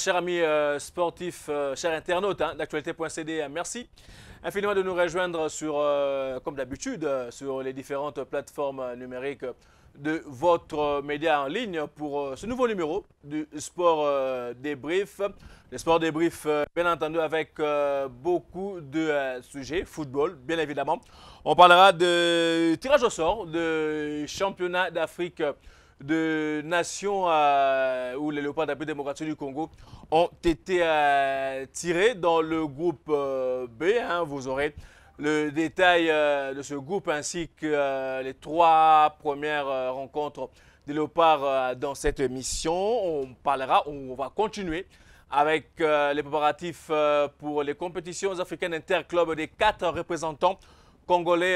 chers amis sportifs, chers internautes d'actualité.cd, merci infiniment de nous rejoindre sur, comme d'habitude, sur les différentes plateformes numériques de votre média en ligne pour ce nouveau numéro du Sport Débrief. Le Sport Débrief, bien entendu, avec beaucoup de sujets, football, bien évidemment. On parlera de tirage au sort, de championnat d'Afrique de nations où les Léopards de la République démocratique du Congo ont été tirés dans le groupe B. Vous aurez le détail de ce groupe ainsi que les trois premières rencontres des Léopards dans cette émission. On va continuer avec les préparatifs pour les compétitions africaines interclubs des 4 représentants Congolais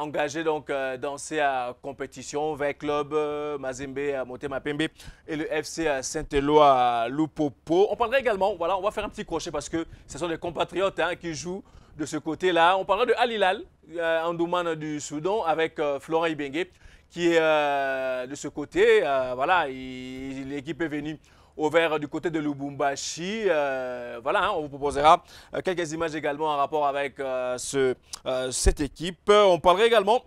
engagés donc dans ces compétitions, vers Club, Mazembe, Motema Pembe et le FC Saint-Éloi Lupopo. On parlera également, voilà, on va faire un petit crochet parce que ce sont des compatriotes qui jouent de ce côté-là. On parlera de Al Hilal, Ndouman du Soudan, avec Florent Ibenge qui est de ce côté. Voilà, l'équipe est venue au vert du côté de Lubumbashi. Voilà, on vous proposera quelques images également en rapport avec cette équipe. On parlera également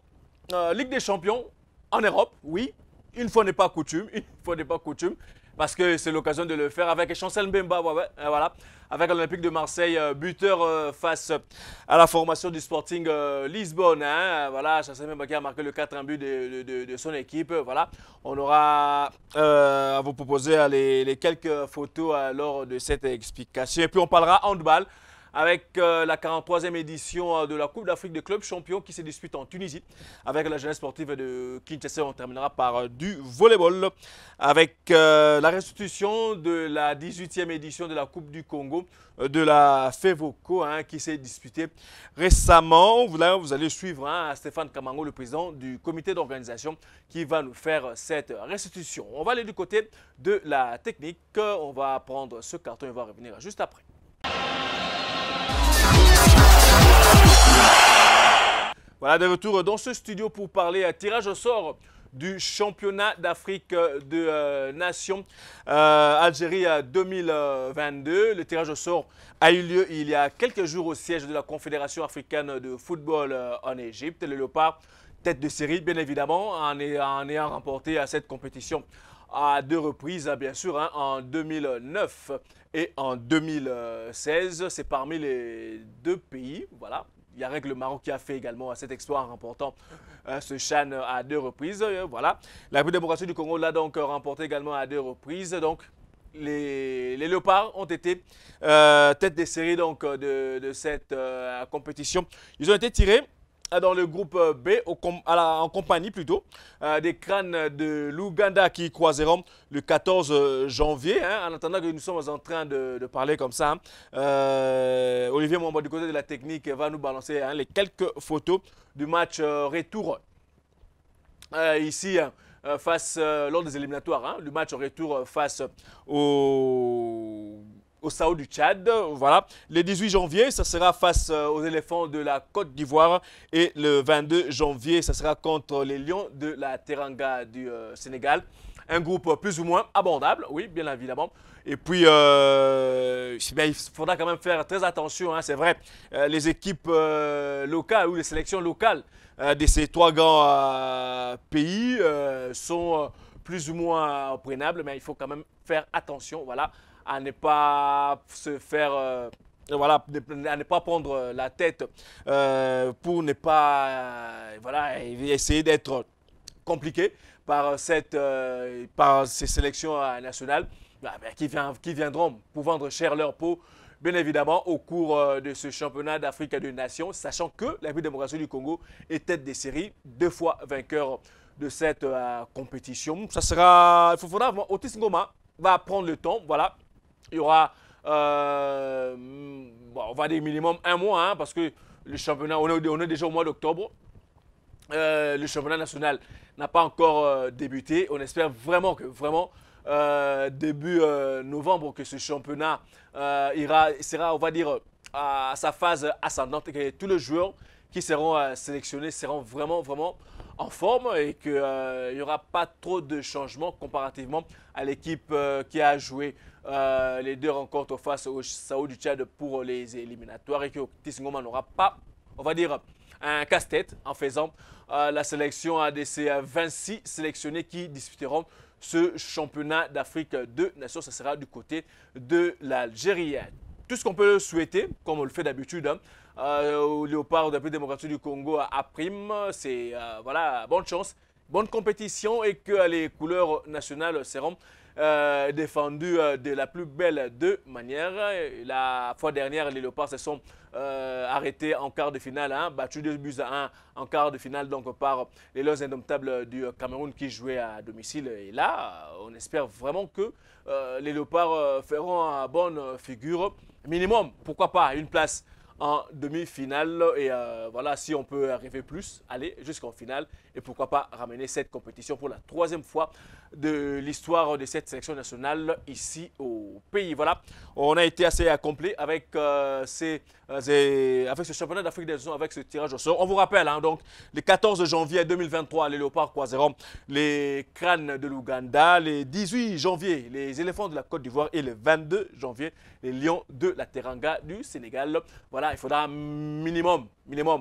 Ligue des Champions en Europe. Oui, une fois n'est pas coutume, parce que c'est l'occasion de le faire avec Chancel Mbemba, voilà, avec l'Olympique de Marseille, buteur face à la formation du Sporting Lisbonne. Voilà, Chancel Mbemba qui a marqué le 4 but de son équipe. Voilà, on aura à vous proposer les quelques photos lors de cette explication. Et puis on parlera handball avec la 43e édition de la Coupe d'Afrique des clubs champions qui se dispute en Tunisie. Avec la jeunesse sportive de Kinshasa, on terminera par du volleyball. Avec la restitution de la 18e édition de la Coupe du Congo de la FEVOCO qui s'est disputée récemment. Vous allez suivre Stéphane Kamango, le président du comité d'organisation, qui va nous faire cette restitution. On va aller du côté de la technique. On va prendre ce carton et on va revenir juste après. Voilà, de retour dans ce studio pour parler tirage au sort du championnat d'Afrique de Nations Algérie 2022. Le tirage au sort a eu lieu il y a quelques jours au siège de la Confédération africaine de football en Égypte. Le Léopard, tête de série, bien évidemment, en ayant remporté cette compétition à 2 reprises, bien sûr, en 2009 et en 2016. C'est parmi les 2 pays, voilà. Il y a le Maroc qui a fait également cet exploit en remportant ce CHAN à 2 reprises. Voilà. La République démocratique du Congo l'a donc remporté également à 2 reprises. Donc, les Léopards ont été tête des séries donc, de cette compétition. Ils ont été tirés dans le groupe B, en compagnie plutôt, des crânes de l'Ouganda qui croiseront le 14 janvier. En attendant que nous sommes en train de parler comme ça, Olivier Mwamba du côté de la technique va nous balancer les quelques photos du match retour. Ici, lors des éliminatoires, le match retour face au Sao du Tchad. Voilà. Le 18 janvier, ça sera face aux éléphants de la Côte d'Ivoire. Et le 22 janvier, ça sera contre les lions de la Teranga du Sénégal. Un groupe plus ou moins abordable, oui, bien évidemment. Et puis, il faudra quand même faire très attention, c'est vrai. Les équipes locales ou les sélections locales de ces 3 grands pays sont plus ou moins prenables, mais il faut quand même faire attention, voilà, à ne pas se faire, voilà, à ne pas prendre la tête pour ne pas, voilà, essayer d'être compliqué par ces sélections nationales qui viendront pour vendre cher leur peau, bien évidemment, au cours de ce championnat d'Afrique de Nations, sachant que la République démocratique du Congo est tête des séries, 2 fois vainqueur de cette compétition. Ça sera, il faudra, Otis Ngoma va prendre le temps, voilà. Il y aura, on va dire minimum 1 mois, parce que le championnat, on est déjà au mois d'octobre. Le championnat national n'a pas encore débuté. On espère vraiment que, début novembre, que ce championnat sera, on va dire, à sa phase ascendante et que tous les joueurs qui seront sélectionnés seront vraiment en forme et qu'il n'y aura pas trop de changements comparativement à l'équipe qui a joué les deux rencontres face au Sao du Tchad pour les éliminatoires et que Otis Ngoma n'aura pas, on va dire, un casse-tête en faisant la sélection de ces 26 sélectionnés qui disputeront ce championnat d'Afrique de Nations. Ça sera du côté de l'Algérie. Tout ce qu'on peut souhaiter, comme on le fait d'habitude, au Léopard de la République démocratique du Congo à prime, c'est voilà, bonne chance, bonne compétition et que les couleurs nationales seront défendues de la plus belle de manière. La fois dernière, les Léopards se sont arrêtés en quart de finale, battus 2-1 en quart de finale donc par les Lions indomptables du Cameroun qui jouaient à domicile. Et là, on espère vraiment que les Léopards feront bonne figure. Minimum, pourquoi pas, une place en demi-finale. Et voilà, si on peut arriver plus, aller jusqu'en finale. Et pourquoi pas ramener cette compétition pour la troisième fois de l'histoire de cette sélection nationale ici au pays. Voilà, on a été assez complet avec, avec ce championnat d'Afrique des Nations, avec ce tirage au sort. On vous rappelle, donc, le 14 janvier 2023, les Léopards croiseront les Crânes de l'Ouganda. Le 18 janvier, les Éléphants de la Côte d'Ivoire. Et le 22 janvier, les Lions de la Teranga du Sénégal. Voilà, il faudra minimum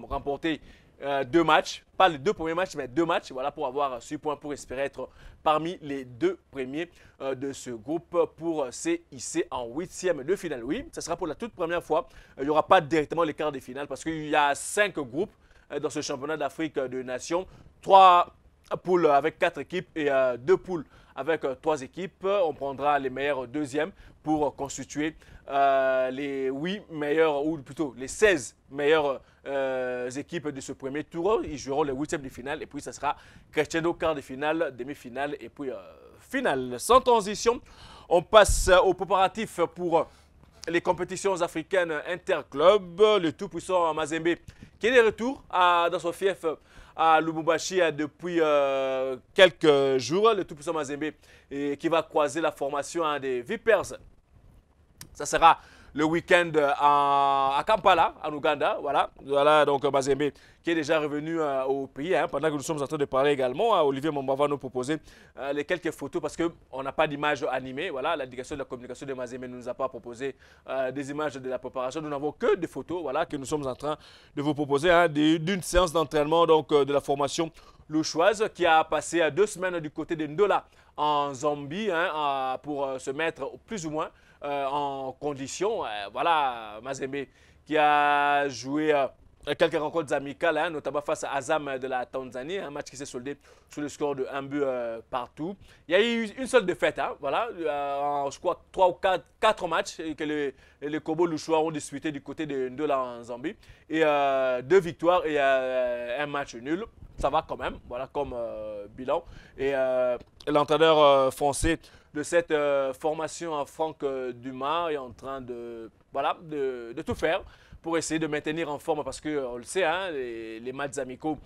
remporter 2 matchs, pas les 2 premiers matchs, mais 2 matchs, voilà, pour avoir 6 points, pour espérer être parmi les 2 premiers de ce groupe pour s'hisser en 8e de finale. Oui, ce sera pour la toute première fois. Il n'y aura pas directement les quarts de finale parce qu'il y a 5 groupes dans ce championnat d'Afrique de Nations. 3 poules avec 4 équipes et 2 poules avec 3 équipes. On prendra les meilleurs deuxièmes pour constituer les 8 meilleurs, ou plutôt les 16 meilleures équipes de ce premier tour. Ils joueront les 8e de finale et puis ça sera crescendo, quart de finale, demi-finale et puis finale. Sans transition, on passe aux préparatifs pour les compétitions africaines interclubs. Le tout-puissant Mazembe qui est de retour dans son fief à Lubumbashi depuis quelques jours. Le tout-puissant Mazembe qui va croiser la formation des Vipers. Ça sera le week-end à Kampala, en Ouganda. Voilà donc Mazembe qui est déjà revenu au pays. Pendant que nous sommes en train de parler également, Olivier Momba va nous proposer les quelques photos parce qu'on n'a pas d'image animée. Voilà, la direction de la communication de Mazembe ne nous a pas proposé des images de la préparation. Nous n'avons que des photos, voilà, que nous sommes en train de vous proposer d'une séance d'entraînement de la formation louchoise qui a passé 2 semaines du côté de Ndola en Zambie pour se mettre plus ou moins en condition. Voilà, Mazembe qui a joué quelques rencontres amicales, notamment face à Azam de la Tanzanie, un match qui s'est soldé sur le score de 1 but partout. Il y a eu une seule défaite, voilà, je crois 3 ou 4 matchs que les Kobo Louchois ont disputé du côté de Ndola en Zambie. Et 2 victoires et un match nul. Ça va quand même, voilà, comme bilan. Et l'entraîneur français de cette formation, Franck Dumas, est en train de tout faire pour essayer de maintenir en forme parce qu'on le sait, les matchs amicaux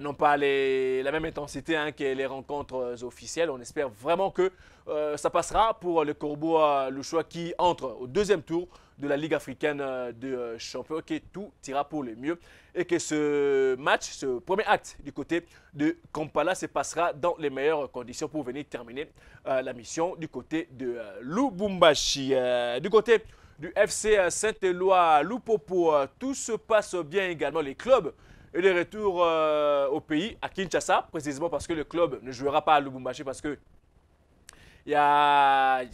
n'ont pas la même intensité que les rencontres officielles. On espère vraiment que ça passera pour le Corbeau Louchois qui entre au 2e tour de la Ligue africaine de champions, que tout ira pour le mieux et que ce match, ce premier acte du côté de Kampala se passera dans les meilleures conditions pour venir terminer la mission du côté de Lubumbashi. Du côté du FC Saint-Éloi Lupopo, tout se passe bien également. Les clubs et de retour au pays, à Kinshasa, précisément parce que le club ne jouera pas à Lubumbashi parce que il y a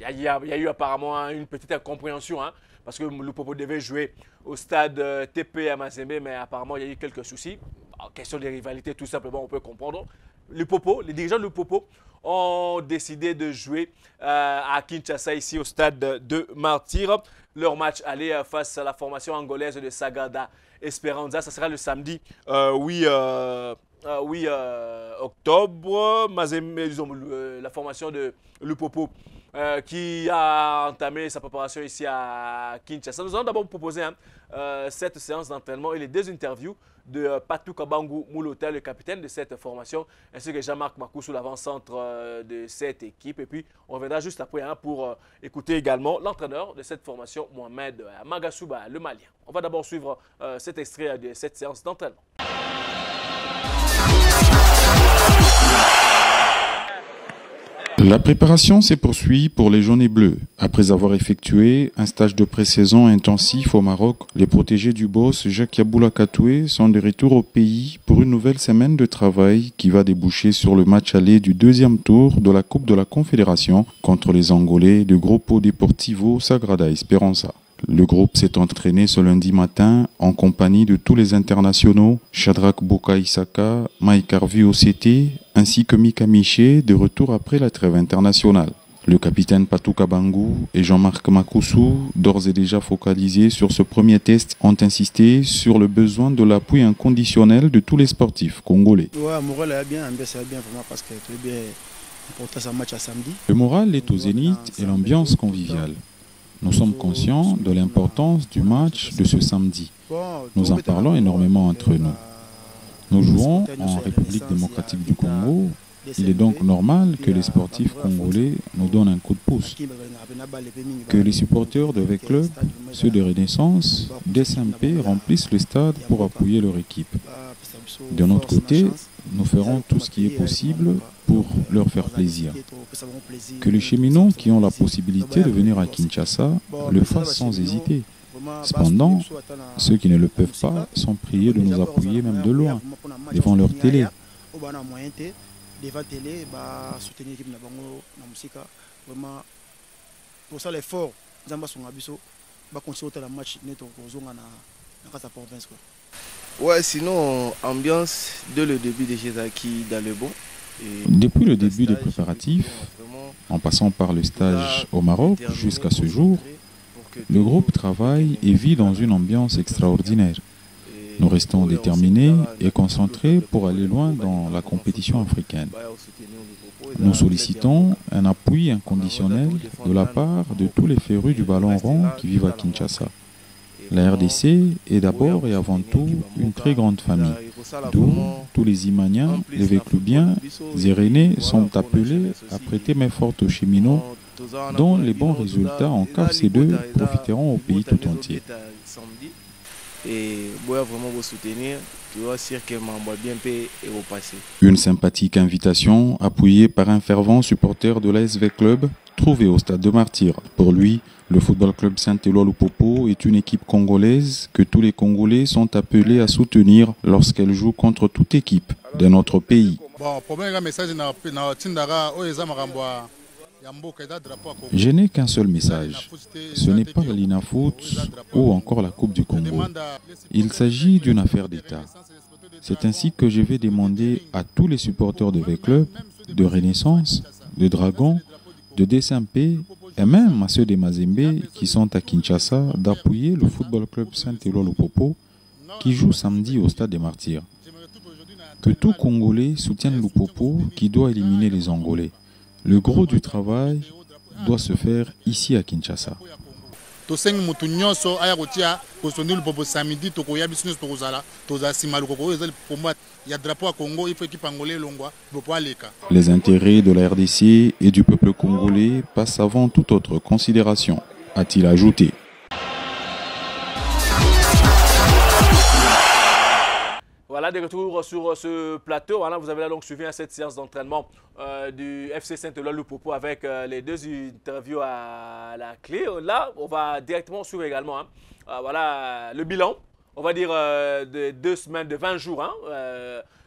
eu apparemment une petite incompréhension, parce que Lupopo devait jouer au stade TP à Mazembe, mais apparemment il y a eu quelques soucis. En question de rivalité, tout simplement, on peut comprendre. Les dirigeants de Lupopo ont décidé de jouer à Kinshasa, ici au stade de Martyr. Leur match aller face à la formation angolaise de Sagada Esperanza, ça sera le samedi 8 octobre. Mazembe, la formation de Lupopo qui a entamé sa préparation ici à Kinshasa. Nous allons d'abord vous proposer cette séance d'entraînement et les 2 interviews de Patou Kabangu Moulota, le capitaine de cette formation, ainsi que Jean-Marc Makoussou, l'avant-centre de cette équipe. Et puis, on reviendra juste après pour écouter également l'entraîneur de cette formation, Mohamed Magasuba, le Malien. On va d'abord suivre cet extrait de cette séance d'entraînement. La préparation s'est poursuivie pour les jaunes et bleus. Après avoir effectué un stage de pré-saison intensif au Maroc, les protégés du boss Jacques Yaboula Katoué sont de retour au pays pour une nouvelle semaine de travail qui va déboucher sur le match aller du deuxième tour de la Coupe de la Confédération contre les Angolais du Grupo Deportivo Sagrada Esperança. Le groupe s'est entraîné ce lundi matin en compagnie de tous les internationaux, Shadrack Boka Isaka, Mike Harvey OCT, ainsi que Mika Miché, de retour après la trêve internationale. Le capitaine Patou Kabangou et Jean-Marc Makoussou, d'ores et déjà focalisés sur ce premier test, ont insisté sur le besoin de l'appui inconditionnel de tous les sportifs congolais. Le moral est au zénith et l'ambiance conviviale. Nous sommes conscients de l'importance du match de ce samedi. Nous en parlons énormément entre nous. Nous jouons en République démocratique du Congo. Il est donc normal que les sportifs congolais nous donnent un coup de pouce. Que les supporters de V-Club, ceux de Renaissance, d'SMP remplissent le stade pour appuyer leur équipe. De notre côté, nous ferons tout ce qui est possible pour leur faire plaisir. Que les cheminots qui ont la possibilité de venir à Kinshasa le fassent sans hésiter. Cependant, ceux qui ne le peuvent pas sont priés de nous appuyer même de loin, devant leur télé. Ouais, sinon, ambiance dès le début de chez Aki dans le bon. Depuis le début des préparatifs, en passant par le stage au Maroc jusqu'à ce jour, le groupe travaille et vit dans une ambiance extraordinaire. Nous restons déterminés et concentrés pour aller loin dans la compétition africaine. Nous sollicitons un appui inconditionnel de la part de tous les férus du ballon rond qui vivent à Kinshasa. La RDC est d'abord et avant tout une très grande famille, d'où tous les Imaniens, les Véclubiens et Rennais sont appelés à prêter main forte aux cheminots, dont les bons résultats en CAF C2 profiteront au pays tout entier. Une sympathique invitation appuyée par un fervent supporter de l'ASV Club trouvé au stade de Martyr. Pour lui, le Football Club Saint-Éloi Lupopo est une équipe congolaise que tous les Congolais sont appelés à soutenir lorsqu'elle joue contre toute équipe de notre pays. Je n'ai qu'un seul message. Ce n'est pas la Linafoot ou encore la Coupe du Congo. Il s'agit d'une affaire d'État. C'est ainsi que je vais demander à tous les supporters de V-Club, de Renaissance, de Dragon, de DSMP et même à ceux des Mazembe qui sont à Kinshasa d'appuyer le Football Club Saint-Éloi Lupopo qui joue samedi au Stade des Martyrs. Que tout Congolais soutienne Lupopo qui doit éliminer les Angolais. Le gros du travail doit se faire ici à Kinshasa. Les intérêts de la RDC et du peuple congolais passent avant toute autre considération, a-t-il ajouté. Voilà, de retour sur ce plateau. Voilà, vous avez là donc suivi cette séance d'entraînement du FC Saint-Éloi Lupopo avec les deux interviews à la clé. Là, on va directement suivre également voilà, le bilan, on va dire, de 2 semaines, de 20 jours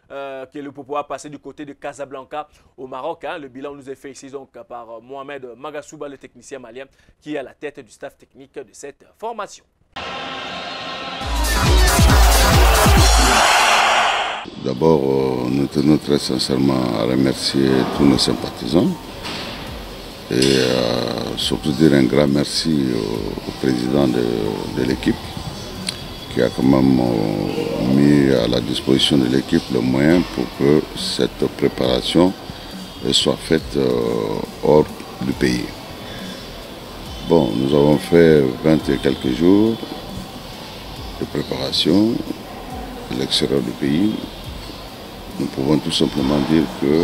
que le Lupopo a passé du côté de Casablanca au Maroc. Le bilan nous est fait ici donc par Mohamed Magassouba, le technicien malien, qui est à la tête du staff technique de cette formation. D'abord, nous tenons très sincèrement à remercier tous nos sympathisants et surtout dire un grand merci au président de l'équipe qui a quand même mis à la disposition de l'équipe le moyen pour que cette préparation soit faite hors du pays. Bon, nous avons fait 20 et quelques jours de préparation à l'extérieur du pays. Nous pouvons tout simplement dire que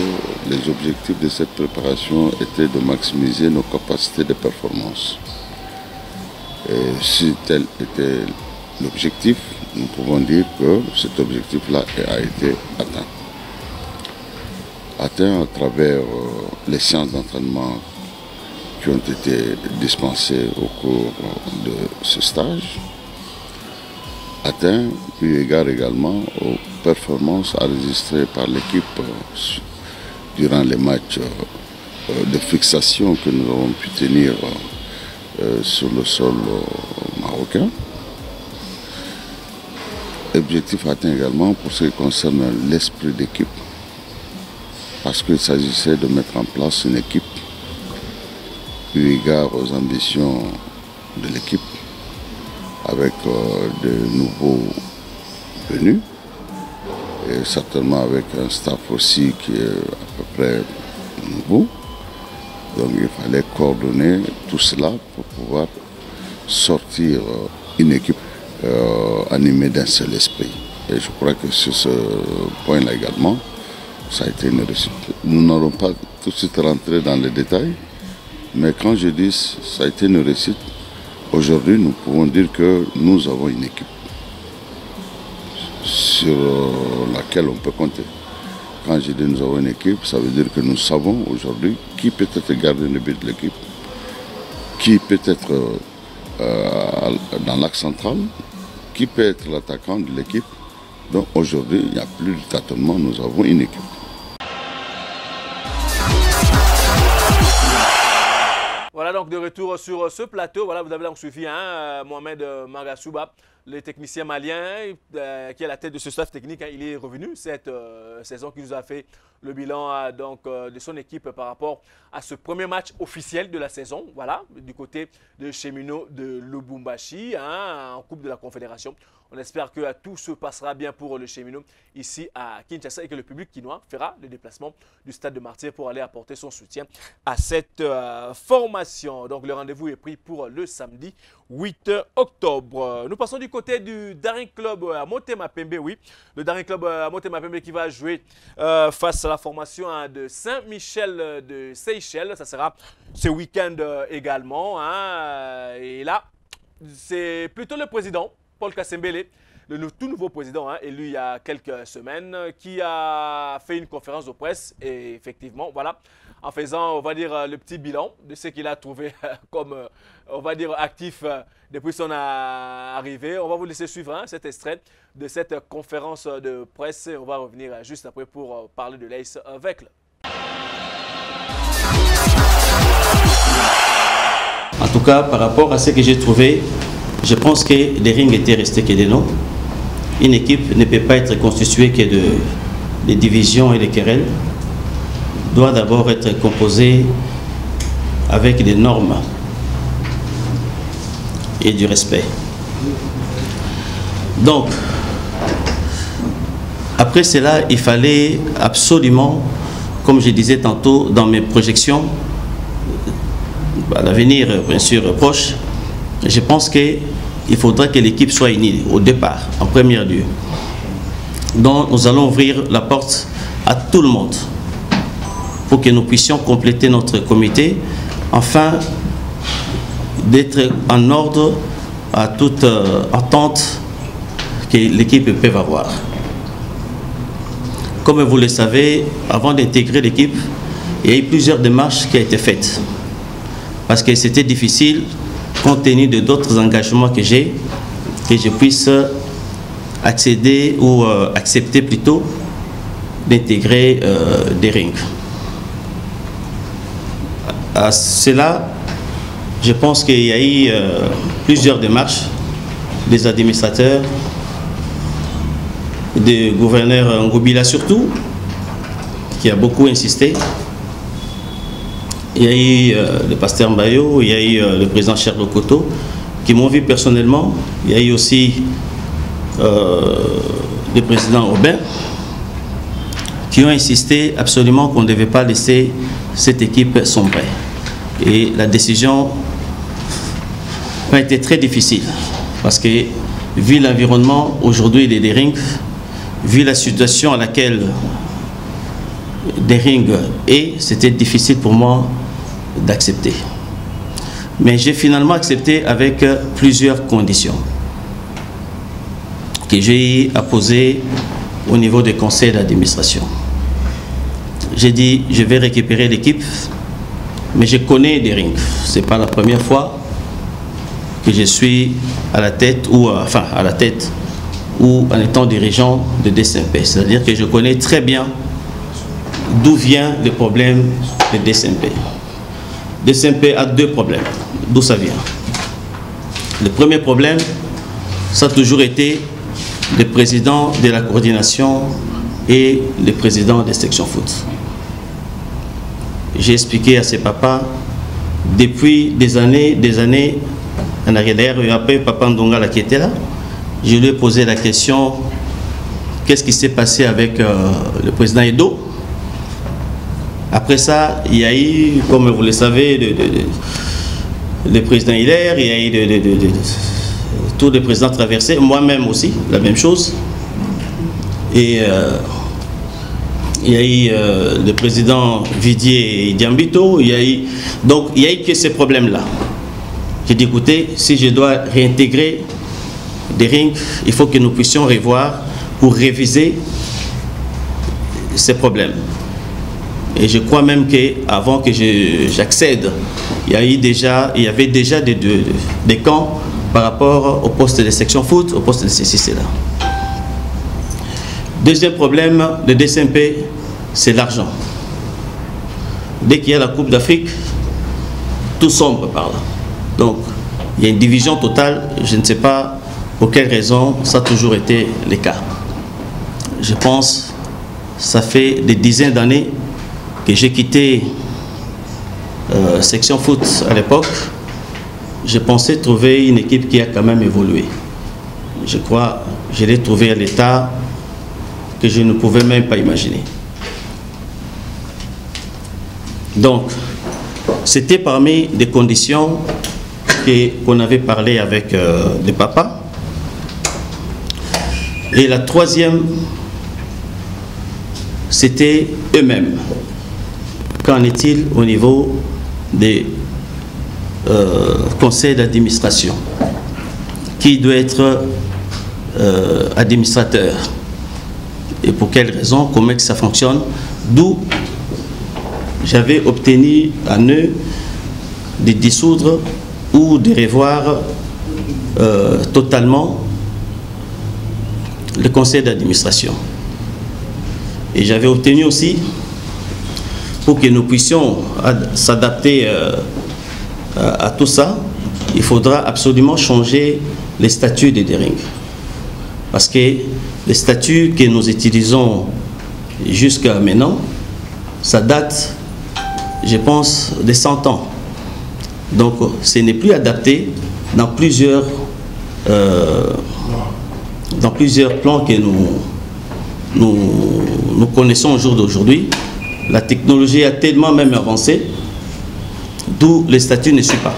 les objectifs de cette préparation étaient de maximiser nos capacités de performance. Et si tel était l'objectif, nous pouvons dire que cet objectif-là a été atteint. atteint à travers les séances d'entraînement qui ont été dispensées au cours de ce stage, atteint eu égard également aux performances enregistrées par l'équipe durant les matchs de fixation que nous avons pu tenir sur le sol marocain. Objectif atteint également pour ce qui concerne l'esprit d'équipe, parce qu'il s'agissait de mettre en place une équipe eu égard aux ambitions de l'équipe, avec de nouveaux venus et certainement avec un staff aussi qui est à peu près nouveau. Donc il fallait coordonner tout cela pour pouvoir sortir une équipe animée d'un seul esprit. Et je crois que sur ce point-là également, ça a été une réussite. Nous n'allons pas tout de suite rentrer dans les détails, mais quand je dis ça a été une réussite, aujourd'hui nous pouvons dire que nous avons une équipe sur laquelle on peut compter. Quand je dis nous avons une équipe, ça veut dire que nous savons aujourd'hui qui peut être gardien de but de l'équipe, qui peut être dans l'axe central, qui peut être l'attaquant de l'équipe. Donc aujourd'hui, il n'y a plus de tâtonnement, nous avons une équipe. Voilà donc de retour sur ce plateau. Voilà, vous avez donc suivi Mohamed Mangasouba, le technicien malien qui est à la tête de ce staff technique. Il est revenu cette saison, qui nous a fait le bilan de son équipe par rapport à ce premier match officiel de la saison. Voilà, du côté de Cheminot de Lubumbashi en Coupe de la Confédération. On espère que tout se passera bien pour le Cheminot ici à Kinshasa et que le public quinois fera le déplacement du stade de Martyrs pour aller apporter son soutien à cette formation. Donc le rendez-vous est pris pour le samedi 8 octobre. Nous passons du côté du Daring Club à Motema Pembe, oui. Le Daring Club à Motema Pembe qui va jouer face à la formation de Saint-Michel de Seychelles. Ça sera ce week-end également. Et là, c'est plutôt le président Paul Kassembele, le tout nouveau président élu il y a quelques semaines, qui a fait une conférence de presse et effectivement, voilà, en faisant, on va dire, le petit bilan de ce qu'il a trouvé comme, on va dire, actif depuis son arrivée. On va vous laisser suivre cet extrait de cette conférence de presse et on va revenir juste après pour parler de l'AS Vekle. En tout cas, par rapport à ce que j'ai trouvé, je pense que les rings étaient restés que des noms. Une équipe ne peut pas être constituée que de divisions et de querelles. Doit d'abord être composée avec des normes et du respect. Donc, après cela, il fallait absolument, comme je disais tantôt dans mes projections, à l'avenir bien sûr proche, je pense qu'il faudra que l'équipe soit unie au départ, en premier lieu. Donc nous allons ouvrir la porte à tout le monde pour que nous puissions compléter notre comité afin d'être en ordre à toute entente que l'équipe peut avoir. Comme vous le savez, avant d'intégrer l'équipe, il y a eu plusieurs démarches qui ont été faites. Parce que c'était difficile, compte tenu de d'autres engagements que j'ai, que je puisse accéder ou accepter plutôt d'intégrer des rings. À cela, je pense qu'il y a eu plusieurs démarches des administrateurs, des gouverneurs Ngobila surtout, qui a beaucoup insisté. Il y a eu le pasteur Mbayo, il y a eu le président Sherlock Koto, qui m'ont vu personnellement. Il y a eu aussi le président Aubin, qui ont insisté absolument qu'on ne devait pas laisser cette équipe sombrer. Et la décision a été très difficile, parce que vu l'environnement aujourd'hui des rings, vu la situation à laquelle des rings est, c'était difficile pour moi d'accepter. Mais j'ai finalement accepté avec plusieurs conditions que j'ai à poser au niveau des conseils d'administration. j'ai dit, je vais récupérer l'équipe, mais je connais des rings. Ce n'est pas la première fois que je suis à la tête, ou en étant dirigeant de DSMP. C'est-à-dire que je connais très bien d'où vient le problème de DSMP. DSMP a deux problèmes. D'où ça vient? Le premier problème, ça a toujours été le président de la coordination et le président des sections foot. J'ai expliqué à ses papas, depuis des années en arrière, d'ailleurs, il y a après Papa Ndongala qui était là, je lui ai posé la question, qu'est-ce qui s'est passé avec le président Edo? Après ça, il y a eu, comme vous le savez, le président Hilaire, il y a eu tous les présidents traversés, moi-même aussi, la même chose. Et il y a eu le président Vidier et Diambito, donc il y a eu que ces problèmes-là. J'ai dit, écoutez, si je dois réintégrer des rings, il faut que nous puissions revoir pour réviser ces problèmes. Et je crois même qu'avant que j'accède, il y avait déjà des camps par rapport au poste de section foot, au poste de ceci, là. Deuxième problème de DSMP, c'est l'argent. Dès qu'il y a la Coupe d'Afrique, tout sombre par là. Donc, il y a une division totale, je ne sais pas pour quelle raison, ça a toujours été le cas. Je pense, ça fait des dizaines d'années que j'ai quitté section foot à l'époque. Je pensais trouver une équipe qui a quand même évolué. Je crois, je l'ai trouvé à l'état que je ne pouvais même pas imaginer. Donc, c'était parmi des conditions qu'on avait parlé avec les papas. Et la troisième, c'était eux-mêmes. Qu'en est-il au niveau des conseils d'administration? Qui doit être administrateur? Et pour quelles raisons? Comment que ça fonctionne? D'où j'avais obtenu à eux de dissoudre ou de revoir totalement le conseil d'administration. Et j'avais obtenu aussi, pour que nous puissions s'adapter à tout ça, il faudra absolument changer les statuts des rings. Parce que les statuts que nous utilisons jusqu'à maintenant, ça date, je pense, de 100 ans. Donc, ce n'est plus adapté dans plusieurs plans que nous connaissons au jour d'aujourd'hui. La technologie a tellement même avancé, d'où les statuts ne suivent pas.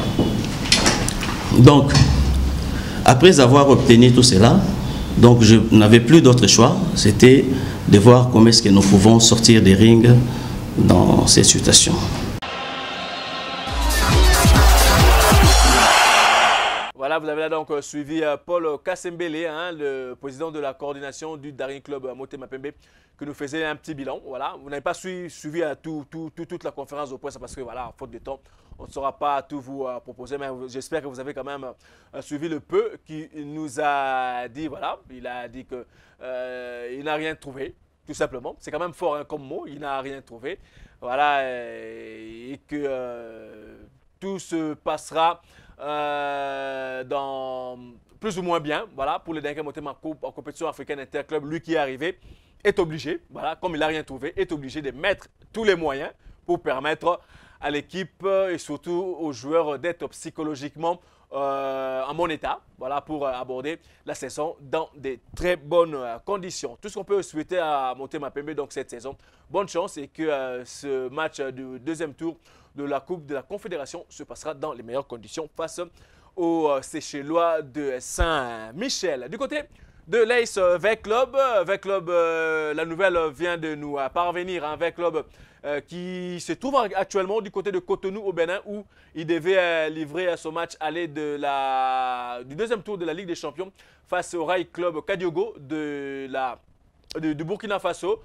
Donc, après avoir obtenu tout cela, donc je n'avais plus d'autre choix, c'était de voir comment est-ce que nous pouvons sortir des rings dans cette situation. Voilà, vous avez là donc suivi Paul Kassembele, hein, le président de la coordination du Daring Club Motema Pembe, qui nous faisait un petit bilan. Voilà, vous n'avez pas suivi toute la conférence de presse parce que voilà, faute de temps, on ne saura pas tout vous proposer, mais j'espère que vous avez quand même suivi le peu qu'il nous a dit. Voilà, il a dit que il n'a rien trouvé, tout simplement. C'est quand même fort hein, comme mot, il n'a rien trouvé. Voilà, et que tout se passera dans plus ou moins bien, voilà, pour le dernier Motema en compétition africaine interclub. Lui qui est arrivé est obligé, voilà, comme il n'a rien trouvé, est obligé de mettre tous les moyens pour permettre à l'équipe et surtout aux joueurs d'être psychologiquement en bon état, voilà, pour aborder la saison dans des très bonnes conditions. Tout ce qu'on peut souhaiter à Motema Pembe donc cette saison, bonne chance, et que ce match du deuxième tour de la Coupe de la Confédération se passera dans les meilleures conditions face aux Seychellois de Saint-Michel. Du côté de l'Ace VEC Club, la nouvelle vient de nous parvenir, un VEC Club qui se trouve actuellement du côté de Cotonou au Bénin, où il devait livrer son match aller du deuxième tour de la Ligue des Champions face au Rail Club Kadiogo de la du Burkina Faso.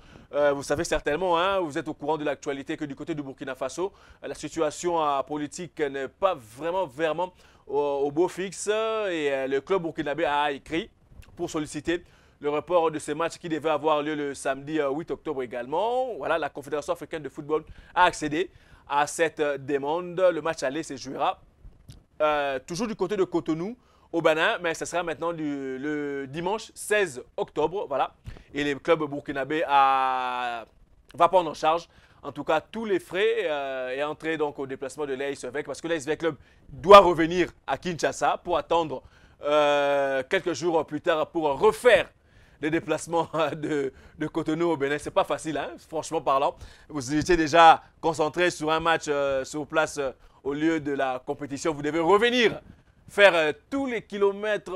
Vous savez certainement, hein, vous êtes au courant de l'actualité que du côté du Burkina Faso, la situation politique n'est pas vraiment au beau fixe. Et le club burkinabé a écrit pour solliciter le report de ces matchs qui devaient avoir lieu le samedi 8 octobre également. Voilà, la Confédération africaine de football a accédé à cette demande. Le match aller se jouera toujours du côté de Cotonou, au Bénin, mais ce sera maintenant le dimanche 16 octobre. Voilà. Et le club burkinabé va prendre en charge, en tout cas, tous les frais et entrer donc au déplacement de l'AS-Vec, parce que l'AS-Vec Club doit revenir à Kinshasa pour attendre quelques jours plus tard pour refaire les déplacements de Cotonou au Bénin. C'est pas facile, hein, franchement parlant. Vous étiez déjà concentré sur un match sur place au lieu de la compétition. Vous devez revenir faire tous les kilomètres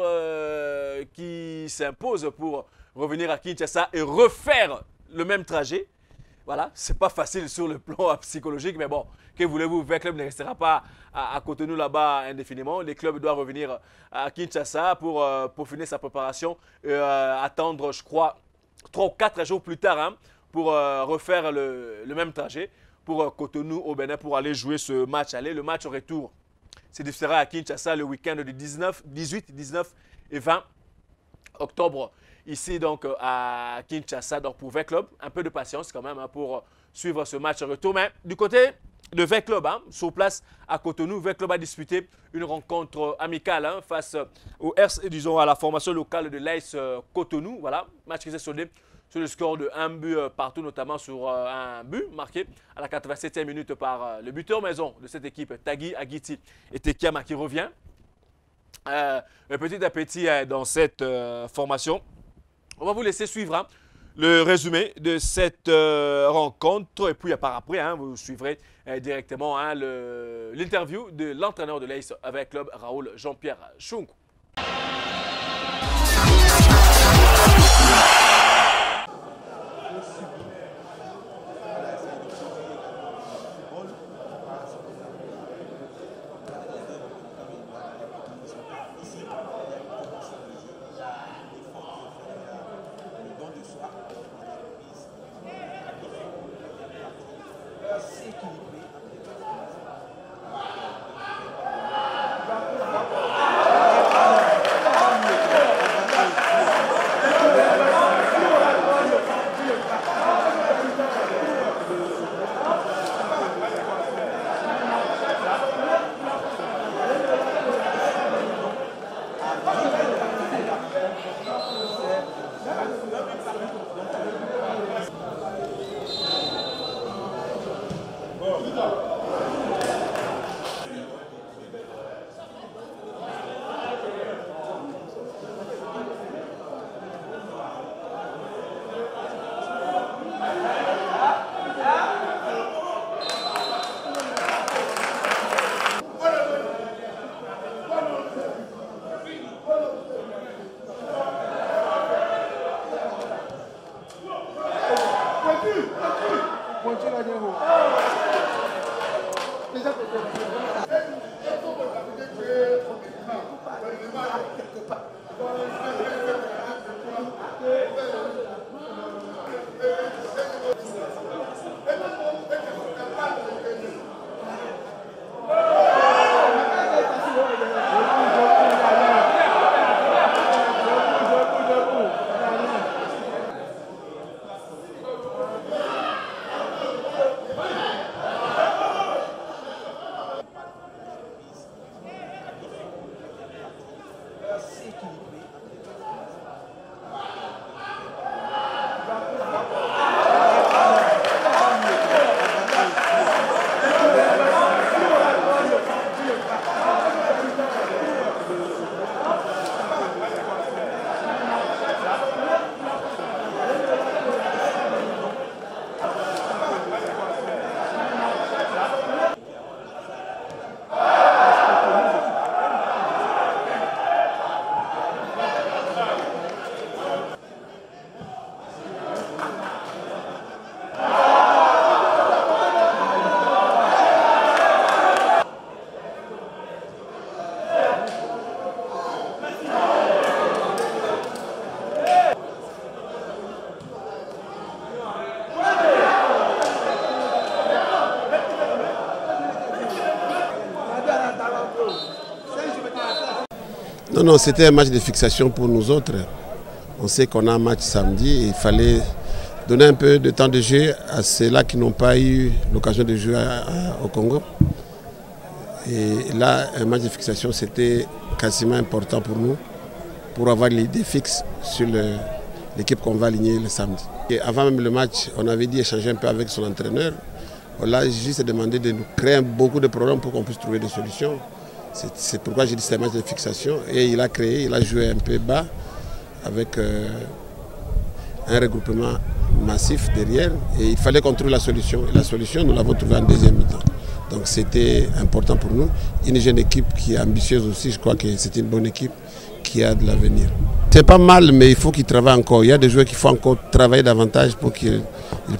qui s'imposent pour revenir à Kinshasa et refaire le même trajet. Voilà, c'est pas facile sur le plan psychologique, mais bon, que voulez-vous, le club ne restera pas à Cotonou là-bas indéfiniment. Les clubs doivent revenir à Kinshasa pour finir sa préparation et attendre, je crois, 3 ou 4 jours plus tard hein, pour refaire le même trajet pour Cotonou au Bénin pour aller jouer ce match aller. Le match au retour se diffusera à Kinshasa le week-end du 18, 19 et 20 octobre. Ici donc à Kinshasa, donc pour V-Club, un peu de patience quand même hein, pour suivre ce match retour. Mais du côté de V-Club, hein, sur place à Cotonou, V-Club a disputé une rencontre amicale hein, face disons, à la formation locale de l'AS Cotonou. Voilà, match qui s'est soldé sur le score de 1 but partout, notamment sur un but marqué à la 87e minute par le buteur maison de cette équipe, Tagui Agiti et Tekiama qui revient. Petit à petit dans cette formation. On va vous laisser suivre hein, le résumé de cette rencontre et puis par après, hein, vous suivrez directement hein, l'interview de l'entraîneur de l'AS avec Club, Raoul Jean-Pierre Chungu. Non, c'était un match de fixation pour nous autres. On sait qu'on a un match samedi et il fallait donner un peu de temps de jeu à ceux-là qui n'ont pas eu l'occasion de jouer au Congo. Et là, un match de fixation, c'était quasiment important pour nous, pour avoir l'idée fixe sur l'équipe qu'on va aligner le samedi. Et avant même le match, on avait dit échanger un peu avec son entraîneur. On l'a juste demandé de nous créer beaucoup de problèmes pour qu'on puisse trouver des solutions. C'est pourquoi j'ai dit que c'était un match de fixation. Et il a créé, il a joué un peu bas avec un regroupement massif derrière. Et il fallait qu'on trouve la solution. Et la solution, nous l'avons trouvée en deuxième mi-temps. Donc c'était important pour nous. Une jeune équipe qui est ambitieuse aussi, je crois que c'est une bonne équipe qui a de l'avenir. C'est pas mal, mais il faut qu'ils travaillent encore. Il y a des joueurs qu'il faut encore travailler davantage pour qu'ils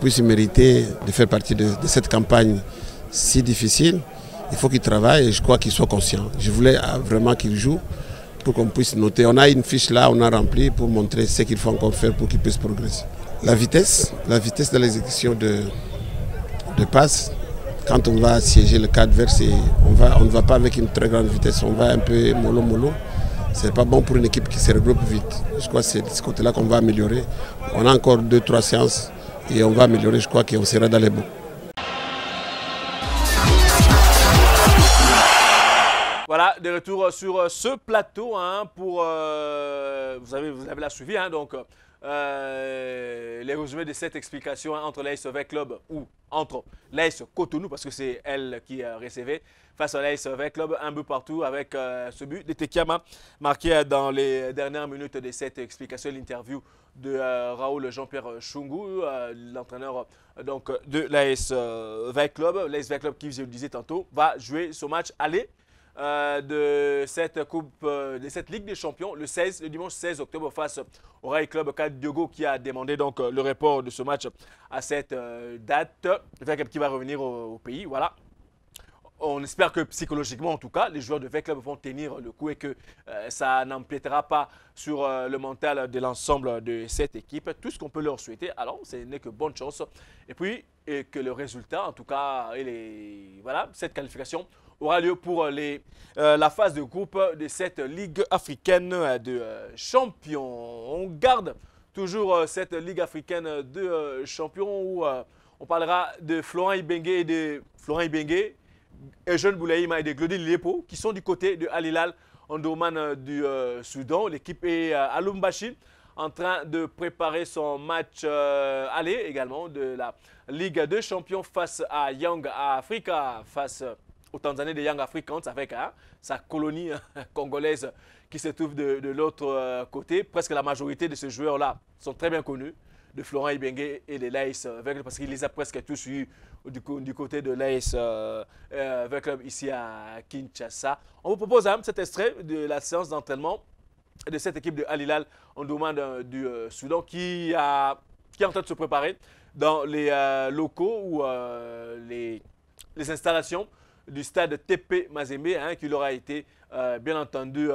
puissent mériter de faire partie de cette campagne si difficile. Il faut qu'ils travaillent et je crois qu'ils soient conscients. Je voulais vraiment qu'ils jouent pour qu'on puisse noter. On a une fiche là, on a rempli pour montrer ce qu'il faut encore faire pour qu'ils puissent progresser. La vitesse de l'exécution de passes. Quand on va siéger le cadre adverse, on ne va pas avec une très grande vitesse, on va un peu mollo. Ce n'est pas bon pour une équipe qui se regroupe vite. Je crois que c'est de ce côté-là qu'on va améliorer. On a encore 2-3 séances et on va améliorer, je crois qu'on sera dans les bons. Voilà, de retour sur ce plateau pour, vous avez la suivi, donc les résumés de cette explication entre l'AS Vert Club ou entre l'AS Cotonou, parce que c'est elle qui recevait, face à l'AS Vert Club, un but partout avec ce but de Tekiama marqué dans les dernières minutes de cette explication, l'interview de Raoul Jean-Pierre Chungu, l'entraîneur de l'AS Vert Club. L'AS Vert Club qui, je le disais tantôt, va jouer ce match aller de cette Ligue des Champions le dimanche 16 octobre face au Rail Club Cadre Diogo qui a demandé donc le report de ce match à cette date. Vert Club qui va revenir au pays, voilà. On espère que psychologiquement, en tout cas, les joueurs de Vert Club vont tenir le coup et que ça n'empiétera pas sur le mental de l'ensemble de cette équipe. Tout ce qu'on peut leur souhaiter, alors, ce n'est que bonne chance. Et puis, que le résultat, en tout cas, voilà, cette qualification aura lieu pour la phase de groupe de cette Ligue africaine de champions. On garde toujours cette Ligue africaine de champions où on parlera de Florent Ibenge et Jeune Boulaïma et de Glody Lepo qui sont du côté de Al Hilal Omdurman du Soudan. L'équipe est à Lubumbashi en train de préparer son match aller également de la Ligue de champions face à Young Africa, face au Tanzanie de Young Africans avec sa colonie congolaise qui se trouve de l'autre côté. Presque la majorité de ces joueurs-là sont très bien connus de Florent Ibenge et de l'AS Vert Club parce qu'il les a presque tous eu du côté de l'AS Vert Club ici à Kinshasa. On vous propose cet extrait de la séance d'entraînement de cette équipe de Al Hilal Omdurman du Soudan qui est en train de se préparer dans les locaux ou les installations du stade TP Mazembe qui leur a été bien entendu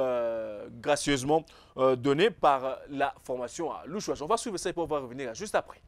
gracieusement donné par la formation à Louchouach. On va suivre ça et on va revenir juste après.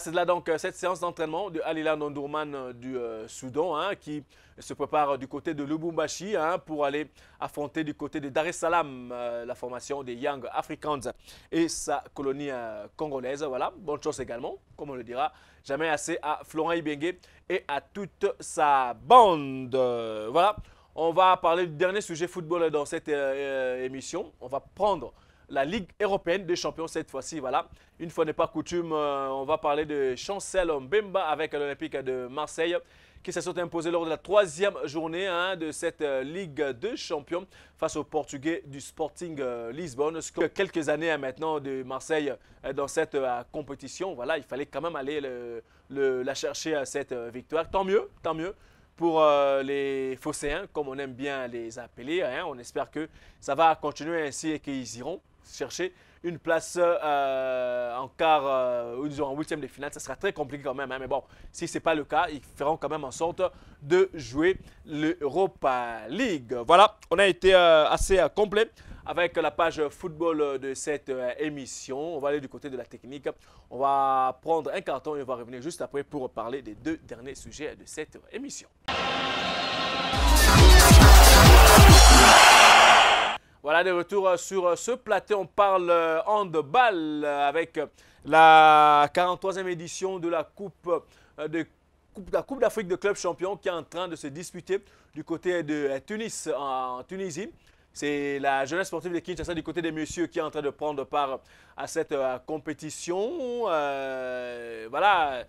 c'est là donc cette séance d'entraînement de Al Hilal Omdurman du Soudan qui se prépare du côté de Lubumbashi pour aller affronter du côté de Dar es Salaam la formation des Young Africans et sa colonie congolaise. Voilà, bonne chose également, comme on le dira, jamais assez à Florent Ibenge et à toute sa bande. Voilà, on va parler du dernier sujet football dans cette émission. On va prendre la Ligue européenne des champions cette fois-ci. Voilà, une fois n'est pas coutume, on va parler de Chancel Mbemba avec l'Olympique de Marseille qui se sont imposés lors de la 3e journée de cette Ligue de champions face aux Portugais du Sporting Lisbonne. Quelques années maintenant de Marseille dans cette compétition. Voilà, il fallait quand même aller la chercher cette victoire. Tant mieux pour les Phocéens, comme on aime bien les appeler. On espère que ça va continuer ainsi et qu'ils iront chercher une place en quart ou disons en 8e de finale. Ça sera très compliqué quand même, mais bon, si ce n'est pas le cas, ils feront quand même en sorte de jouer l'Europa League. Voilà, on a été assez complet avec la page football de cette émission. On va aller du côté de la technique. On va prendre un carton et on va revenir juste après pour parler des 2 derniers sujets de cette émission. Voilà, de retour sur ce plateau. On parle handball avec la 43e édition de la Coupe d'Afrique de clubs champions qui est en train de se disputer du côté de Tunis, en Tunisie. C'est la jeunesse sportive de Kinshasa du côté des messieurs qui est en train de prendre part à cette compétition. Voilà,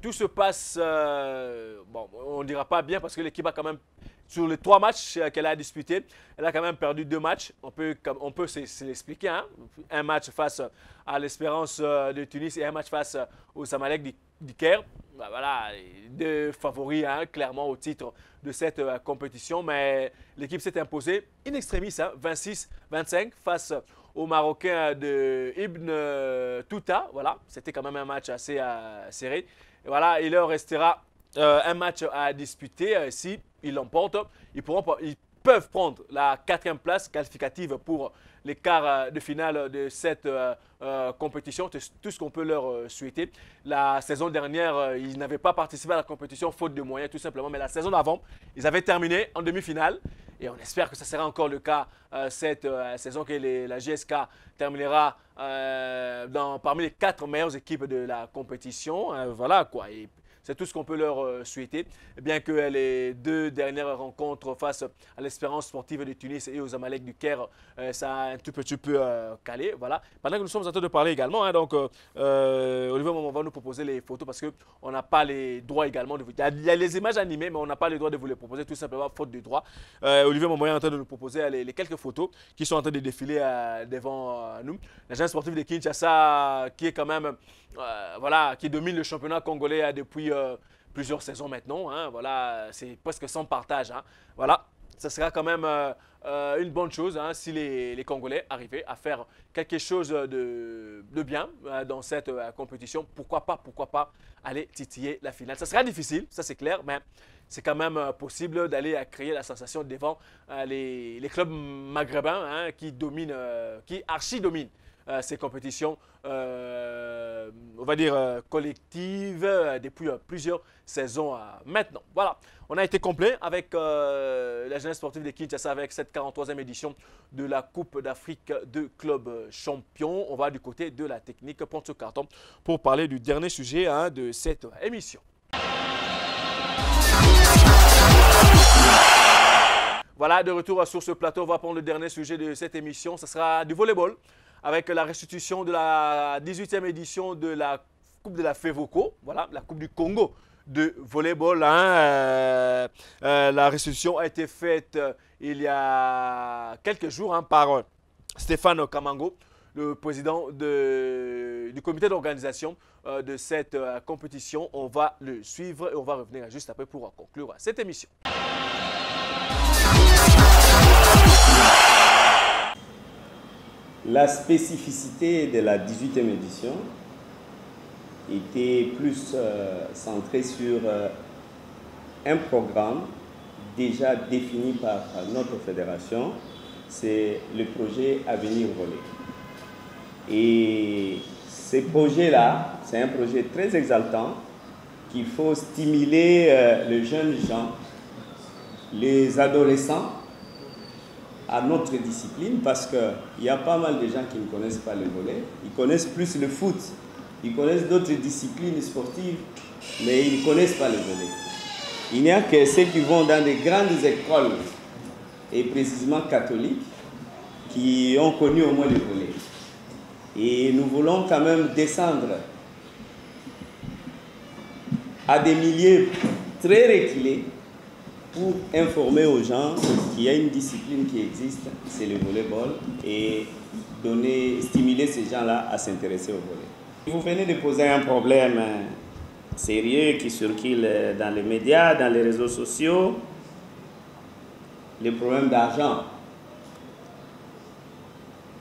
tout se passe, bon, on ne dira pas bien parce que l'équipe a quand même, sur les 3 matchs qu'elle a disputés, elle a quand même perdu 2 matchs. On peut se l'expliquer. Un match face à l'Espérance de Tunis et un match face au Zamalek du Caire. Voilà, 2 favoris clairement au titre de cette compétition. Mais l'équipe s'est imposée in extremis, 26-25 face aux Marocains de Ibn Touta. Voilà, c'était quand même un match assez serré. Et voilà, il leur restera un match à disputer. Si ils l'emportent, ils peuvent prendre la 4e place qualificative pour les quarts de finale de cette compétition. C'est tout ce qu'on peut leur souhaiter. La saison dernière, ils n'avaient pas participé à la compétition faute de moyens tout simplement. Mais la saison d'avant, ils avaient terminé en demi-finale. Et on espère que ça sera encore le cas cette saison, que la GSK terminera parmi les 4 meilleures équipes de la compétition. Voilà quoi. C'est tout ce qu'on peut leur souhaiter. Bien que les 2 dernières rencontres face à l'Espérance sportive de Tunis et aux Zamalek du Caire, ça a un tout petit peu calé. Voilà. Pendant que nous sommes en train de parler également, donc Olivier on va nous proposer les photos parce qu'on n'a pas les droits également. Il y a les images animées, mais on n'a pas le droit de vous les proposer tout simplement faute de droit. Olivier Momo est en train de nous proposer les quelques photos qui sont en train de défiler devant nous. La jeune sportive de Kinshasa qui est quand même, voilà, qui domine le championnat congolais depuis plusieurs saisons maintenant. Voilà, c'est presque sans partage. Voilà, ça sera quand même une bonne chose si les Congolais arrivaient à faire quelque chose de bien dans cette compétition. Pourquoi pas aller titiller la finale. Ça sera difficile, ça c'est clair, mais c'est quand même possible d'aller créer la sensation devant les clubs maghrébins qui dominent, qui archi-dominent ces compétitions, on va dire, collectives depuis plusieurs saisons maintenant. Voilà, on a été complet avec la jeunesse sportive de Kinshasa avec cette 43e édition de la Coupe d'Afrique de clubs champions. On va du côté de la technique, prendre ce carton pour parler du dernier sujet de cette émission. Voilà, de retour sur ce plateau, on va prendre le dernier sujet de cette émission. Ce sera du volleyball avec la restitution de la 18e édition de la Coupe de la FEVOCO, voilà, la Coupe du Congo de volleyball. La restitution a été faite il y a quelques jours par Stéphane Kamango, le président du comité d'organisation de cette compétition. On va le suivre et on va revenir juste après pour conclure cette émission. La spécificité de la 18e édition était plus centrée sur un programme déjà défini par notre fédération, c'est le projet Avenir Volley. Et Ce projet-là, c'est un projet très exaltant qu'il faut stimuler les jeunes gens, les adolescents à notre discipline parce qu'il y a pas mal de gens qui ne connaissent pas le volley. Ils connaissent plus le foot, ils connaissent d'autres disciplines sportives, mais ils ne connaissent pas le volley. Il n'y a que ceux qui vont dans des grandes écoles, et précisément catholiques, qui ont connu au moins le volley. Et nous voulons quand même descendre à des milieux très reculés pour informer aux gens qu'il y a une discipline qui existe, c'est le volleyball, et stimuler ces gens-là à s'intéresser au volley. Vous venez de poser un problème sérieux qui circule dans les médias, dans les réseaux sociaux, le problème d'argent.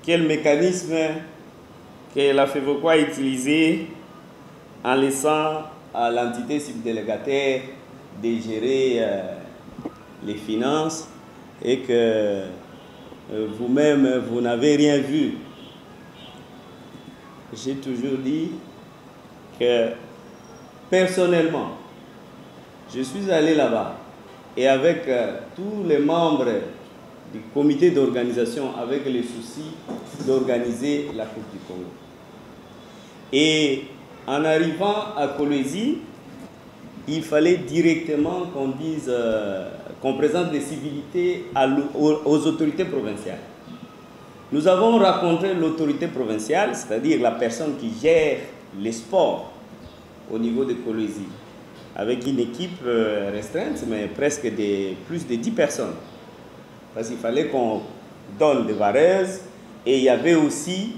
Quel mécanisme que la FEVOCO a utilisé en laissant à l'entité subdélégataire de gérer les finances et que vous-même, vous n'avez rien vu. J'ai toujours dit que personnellement, je suis allé là-bas et avec tous les membres du comité d'organisation, avec les soucis d'organiser la Coupe du Congo. Et en arrivant à Kolwezi, il fallait directement qu'on dise, qu'on présente des civilités aux autorités provinciales. Nous avons rencontré l'autorité provinciale, c'est-à-dire la personne qui gère les sports au niveau de Kolwezi, avec une équipe restreinte, mais presque plus de 10 personnes. Parce qu'il fallait qu'on donne des vareuses et il y avait aussi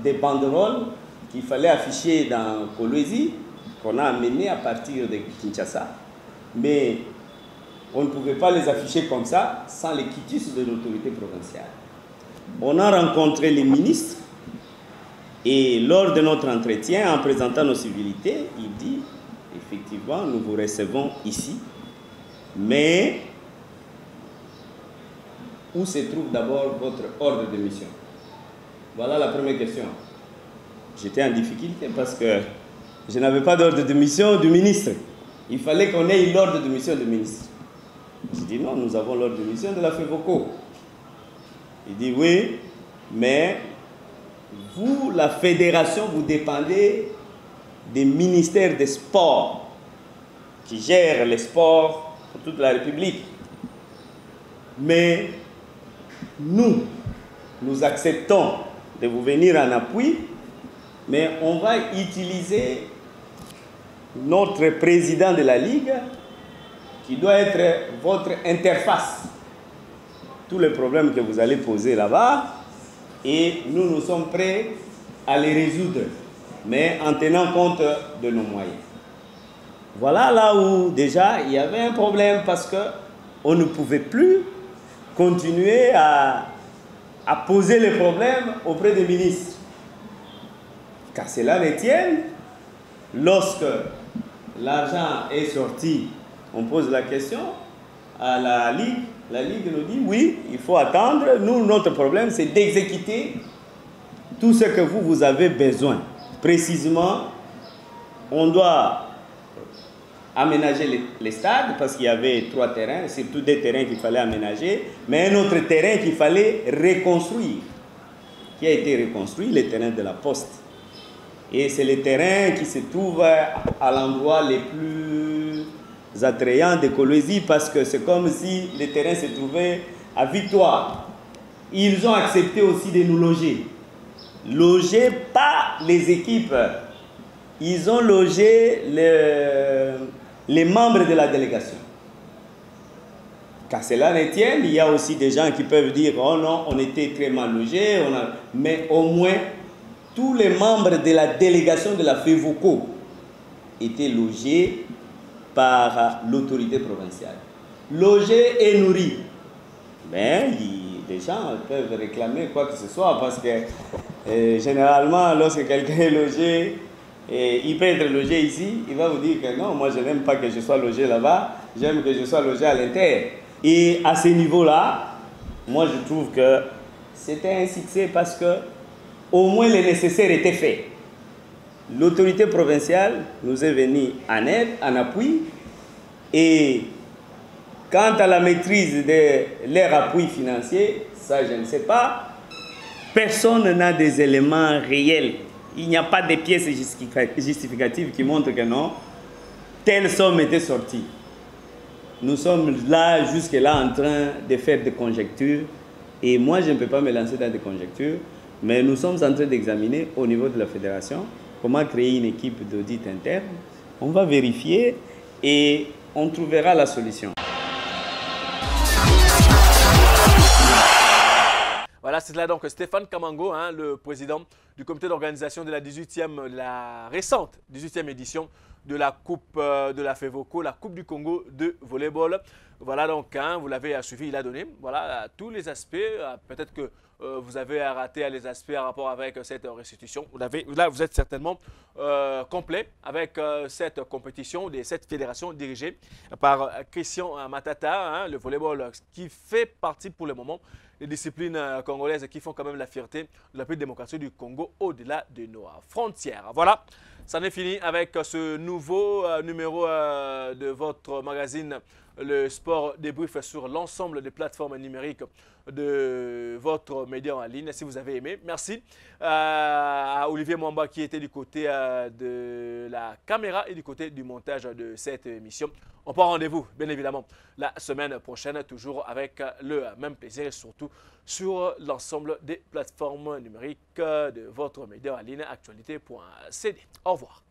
des banderoles qu'il fallait afficher dans Kolwezi, qu'on a amené à partir de Kinshasa. Mais on ne pouvait pas les afficher comme ça sans les quitus de l'autorité provinciale. On a rencontré les ministres et lors de notre entretien, en présentant nos civilités, il dit effectivement, nous vous recevons ici, mais où se trouve d'abord votre ordre de mission? Voilà la première question. J'étais en difficulté parce que je n'avais pas d'ordre de mission du ministre. Il fallait qu'on ait l'ordre de mission du ministre. Je dis non, nous avons l'ordre de mission de la FEVOCO. Il dit oui, mais vous, la fédération, vous dépendez des ministères des sports qui gèrent les sports pour toute la République. Mais nous acceptons de vous venir en appui, mais on va utiliser notre président de la Ligue qui doit être votre interface. Tous les problèmes que vous allez poser là-bas, et nous sommes prêts à les résoudre, mais en tenant compte de nos moyens. Voilà là où déjà il y avait un problème parce qu'on ne pouvait plus continuer à poser les problèmes auprès des ministres. Car cela ne tienne, lorsque l'argent est sorti, on pose la question à la Ligue. La Ligue nous dit oui, il faut attendre. Nous, notre problème, c'est d'exécuter tout ce que vous avez besoin. Précisément, on doit aménager les stades parce qu'il y avait 3 terrains, surtout des terrains qu'il fallait aménager, mais un autre terrain qu'il fallait reconstruire, qui a été reconstruit, le terrain de la Poste. Et c'est le terrain qui se trouve à l'endroit les plus attrayants de Kolwezi parce que c'est comme si le terrain se trouvait à Victoire. Ils ont accepté aussi de nous loger. Loger pas les équipes. Ils ont logé les membres de la délégation. Car cela ne tienne, il y a aussi des gens qui peuvent dire « Oh non, on était très mal logés. » Mais au moins, tous les membres de la délégation de la FEVOCO étaient logés par l'autorité provinciale. Logés et nourris. Mais les gens peuvent réclamer quoi que ce soit parce que généralement, lorsque quelqu'un est logé, et il peut être logé ici, il va vous dire que non, moi je n'aime pas que je sois logé là-bas, j'aime que je sois logé à l'intérieur. Et à ce niveau-là, moi je trouve que c'était un succès parce que au moins le nécessaire était fait. l'autorité provinciale nous est venue en aide, en appui. Et quant à la maîtrise de leur appui financier, ça je ne sais pas. Personne n'a des éléments réels. Il n'y a pas de pièces justificatives qui montrent que non, telle somme était sortie. Nous sommes là, jusque-là, en train de faire des conjectures. Et moi, je ne peux pas me lancer dans des conjectures. Mais nous sommes en train d'examiner au niveau de la fédération comment créer une équipe d'audit interne. On va vérifier et on trouvera la solution. Voilà, c'est là donc Stéphane Kamango, hein, le président du comité d'organisation de la récente 18e édition de la Coupe de la FEVOCO, la Coupe du Congo de volleyball. Voilà donc, hein, vous l'avez suivi, il a donné voilà, tous les aspects. Peut-être que vous avez raté les aspects en rapport avec cette restitution. Là, vous êtes certainement complet avec cette compétition de cette fédération dirigée par Christian Matata, hein, le volleyball qui fait partie pour le moment des disciplines congolaises qui font quand même la fierté de la petite démocratie du Congo au-delà de nos frontières. Voilà, ça en est fini avec ce nouveau numéro de votre magazine Le Sport Débrief sur l'ensemble des plateformes numériques de votre média en ligne. Si vous avez aimé, merci à Olivier Mwamba qui était du côté de la caméra et du côté du montage de cette émission. On prend rendez-vous, bien évidemment, la semaine prochaine, toujours avec le même plaisir et surtout sur l'ensemble des plateformes numériques de votre média en ligne, actualité.cd. Au revoir.